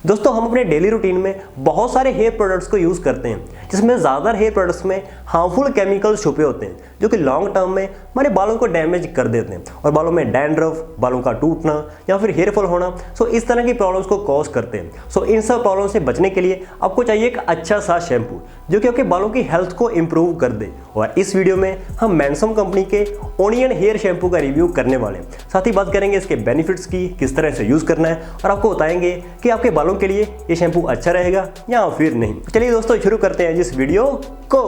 दोस्तों हम अपने डेली रूटीन में बहुत सारे हेयर प्रोडक्ट्स को यूज़ करते हैं जिसमें ज़्यादातर हेयर प्रोडक्ट्स में हार्मफुल केमिकल्स छुपे होते हैं जो कि लॉन्ग टर्म में हमारे बालों को डैमेज कर देते हैं और बालों में डैंड्रफ, बालों का टूटना या फिर हेयरफॉल होना इस तरह की प्रॉब्लम्स को कॉज करते हैं। इन सब प्रॉब्लम से बचने के लिए आपको चाहिए एक अच्छा सा शैम्पू जो कि आपके बालों की हेल्थ को इंप्रूव कर दे। और इस वीडियो में हम मेंसोम कंपनी के ओनियन हेयर शैम्पू का रिव्यू करने वाले हैं। साथ ही बात करेंगे इसके बेनिफिट्स की, किस तरह से यूज़ करना है और आपको बताएंगे कि आपके बालों के लिए ये शैम्पू अच्छा रहेगा या फिर नहीं। चलिए दोस्तों शुरू करते हैं जिस वीडियो को।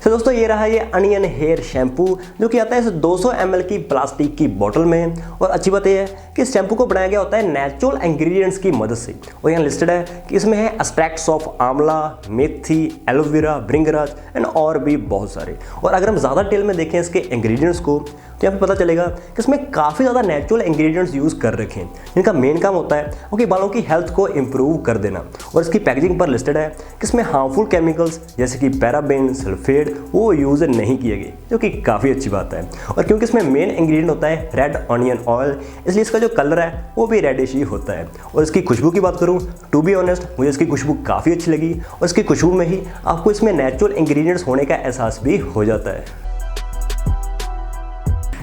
तो दोस्तों ये रहा ये अनियन हेयर शैम्पू जो कि आता है इस 200 ml की प्लास्टिक की बोतल में। और अच्छी बात यह है कि इस शैम्पू को बनाया गया होता है नेचुरल इंग्रेडिएंट्स की मदद से। और यहाँ लिस्टेड है कि इसमें है एक्सट्रैक्ट्स ऑफ आंवला, मेथी, एलोवेरा, भृंगराज एंड और भी बहुत सारे। और अगर हम ज़्यादा डिटेल में देखें इसके इंग्रेडिएंट्स को तो यहाँ पे पता चलेगा कि इसमें काफ़ी ज़्यादा नेचुरल इंग्रेडिएंट्स यूज़ कर रखे हैं जिनका मेन काम होता है कि बालों की हेल्थ को इंप्रूव कर देना। और इसकी पैकेजिंग पर लिस्टेड है कि इसमें हार्मफुल केमिकल्स जैसे कि पैराबेन, सल्फेट वो यूज़ नहीं किए गए, जो कि काफ़ी अच्छी बात है। और क्योंकि इसमें मेन इंग्रेडिएंट होता है रेड ऑनियन ऑयल, इसलिए इसका जो कलर है वो भी रेडिश ही होता है। और इसकी खुशबू की बात करूँ, टू बी ऑनेस्ट मुझे इसकी खुशबू काफ़ी अच्छी लगी और इसकी खुशबू में ही आपको इसमें नेचुरल इंग्रेडिएंट्स होने का एहसास भी हो जाता है।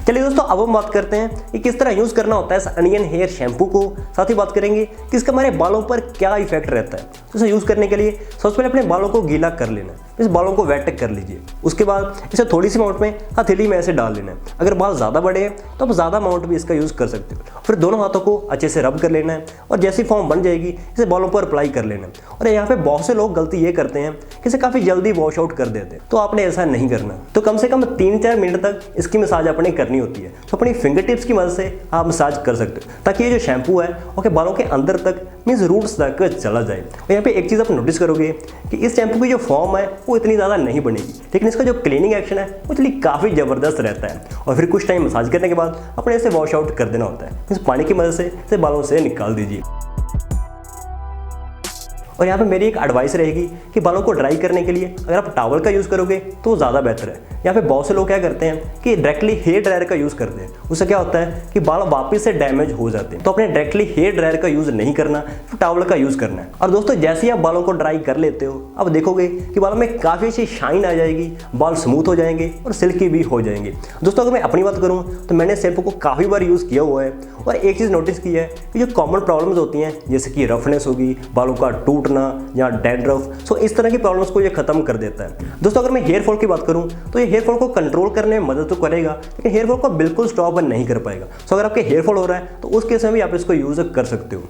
चलिए दोस्तों अब हम बात करते हैं कि किस तरह यूज़ करना होता है इस अनियन हेयर शैम्पू को। साथ ही बात करेंगे कि इसका हमारे बालों पर क्या इफेक्ट रहता है। तो इसे यूज़ करने के लिए सबसे पहले अपने बालों को गीला कर लेना है, इस बालों को वेट कर लीजिए। उसके बाद इसे थोड़ी सी अमाउंट में हथेली में ऐसे डाल लेना है। अगर बाल ज़्यादा बड़े हैं तो आप ज़्यादा अमाउंट भी इसका यूज़ कर सकते हो। फिर दोनों हाथों को अच्छे से रब कर लेना है और जैसी फॉर्म बन जाएगी इसे बालों पर अप्लाई कर लेना है। और यहाँ पे बहुत से लोग गलती ये करते हैं कि इसे काफ़ी जल्दी वॉश आउट कर देते हैं, तो आपने ऐसा नहीं करना। तो कम से कम 3-4 मिनट तक इसकी मसाज आपने करनी होती है। तो अपनी फिंगर टिप्स की मदद से आप मसाज कर सकते हो ताकि ये जो शैम्पू है वो बालों के अंदर तक मीन्स रूट्स तक चला जाए। और यहाँ पे एक चीज़ आप नोटिस करोगे कि इस शैम्पू की जो फॉर्म है वो इतनी ज़्यादा नहीं बनेगी, लेकिन इसका जो क्लीनिंग एक्शन है वो इसलिए काफ़ी ज़बरदस्त रहता है। और फिर कुछ टाइम मसाज करने के बाद अपने इसे वॉश आउट कर देना होता है। इस पानी की मदद से इसे बालों से निकाल दीजिए। और यहाँ पे मेरी एक एडवाइस रहेगी कि बालों को ड्राई करने के लिए अगर आप टॉवल का यूज़ करोगे तो ज़्यादा बेहतर है। यहाँ पे बहुत से लोग क्या करते हैं कि डायरेक्टली हेयर ड्रायर का यूज़ करते हैं। उससे क्या होता है कि बाल वापस से डैमेज हो जाते हैं। तो अपने डायरेक्टली हेयर ड्रायर का यूज़ नहीं करना, तो टॉवल का यूज़ करना है। और दोस्तों जैसे ही आप बालों को ड्राई कर लेते हो आप देखोगे कि बालों में काफ़ी अच्छी शाइन आ जाएगी, बाल स्मूथ हो जाएंगे और सिल्की भी हो जाएंगे। दोस्तों अगर मैं अपनी बात करूँ तो मैंने शैम्पू को काफ़ी बार यूज़ किया हुआ है और एक चीज़ नोटिस की है कि जो कॉमन प्रॉब्लम्स होती हैं जैसे कि रफनेस होगी, बालों का टूटना या डैंड्रफ, इस तरह की प्रॉब्लम्स को ये खत्म कर देता है। दोस्तों अगर मैं हेयर फॉल की बात करूं तो ये हेयर फॉल को कंट्रोल करने में मदद तो करेगा, लेकिन हेयर फॉल को बिल्कुल स्टॉप नहीं कर पाएगा। अगर आपके हेयर फॉल हो रहा है तो उस केस में भी आप इसको यूज कर सकते हो।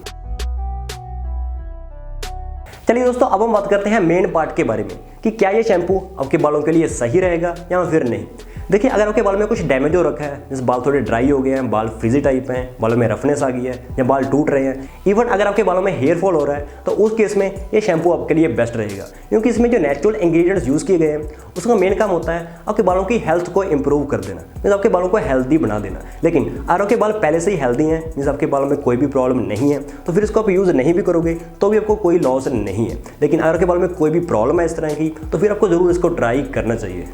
चलिए दोस्तों अब हम बात करते हैं मेन पार्ट के बारे में कि क्या ये शैम्पू आपके बालों के लिए सही रहेगा या फिर नहीं। देखिए अगर आपके बाल में कुछ डैमेज हो रखा है, जैसे बाल थोड़े ड्राई हो गए हैं, बाल फ्रिजी टाइप हैं, बालों में रफनेस आ गई है या बाल टूट रहे हैं, इवन अगर आपके बालों में हेयर फॉल हो रहा है तो उस केस में ये शैम्पू आपके लिए बेस्ट रहेगा। क्योंकि इसमें जो नेचुरल इंग्रेडिएंट्स यूज़ किए गए हैं उसका मेन काम होता है आपके बालों की हेल्थ को इंप्रूव कर देना, मीन्स आपके बालों को हेल्दी बना देना। लेकिन अगर आपके बाल पहले से ही हेल्दी हैं, मीन्स आपके बालों में कोई भी प्रॉब्लम नहीं है, तो फिर इसको आप यूज़ नहीं भी करोगे तो भी आपको कोई लॉस नहीं है। लेकिन अगर आपके बालों में कोई भी प्रॉब्लम है इस तरह की तो फिर आपको ज़रूर इसको ट्राई करना चाहिए।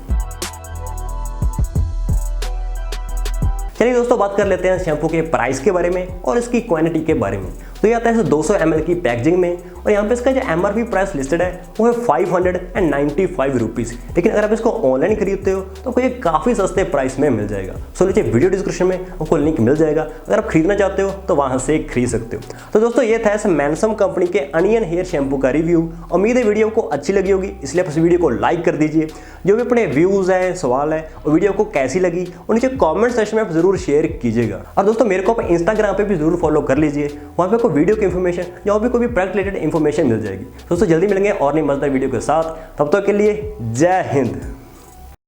चलिए दोस्तों बात कर लेते हैं शैम्पू के प्राइस के बारे में और इसकी क्वांटिटी के बारे में। तो ये आता है 200 ml की पैकेजिंग में और यहाँ पे इसका जो MRP प्राइस लिस्टेड है वो है 595 रुपीज़। लेकिन अगर आप इसको ऑनलाइन खरीदते हो तो आपको ये काफ़ी सस्ते प्राइस में मिल जाएगा। सो नीचे वीडियो डिस्क्रिप्शन में आपको लिंक मिल जाएगा, अगर आप खरीदना चाहते हो तो वहाँ से खरीद सकते हो। तो दोस्तों ये था इस मेंसोम कंपनी के अनियन हेयर शैम्पू का रिव्यू। उम्मीद है वीडियो को अच्छी लगी होगी, इसलिए आप इस वीडियो को लाइक कर दीजिए। जो भी अपने व्यूज़ हैं, सवाल है और वीडियो को कैसी लगी और नीचे कॉमेंट सेक्शन में आप जरूर शेयर कीजिएगा। और दोस्तों मेरे को आप इंस्टाग्राम पे भी जरूर फॉलो कर लीजिए, वहाँ पे वीडियो की इन्फॉर्मेशन या भी कोई भी प्रोडक्ट रिलेटेड इन्फॉर्मेशन मिल जाएगी। दोस्तों जल्दी मिलेंगे और नई मजेदार वीडियो के साथ, तब तक के लिए जय हिंद।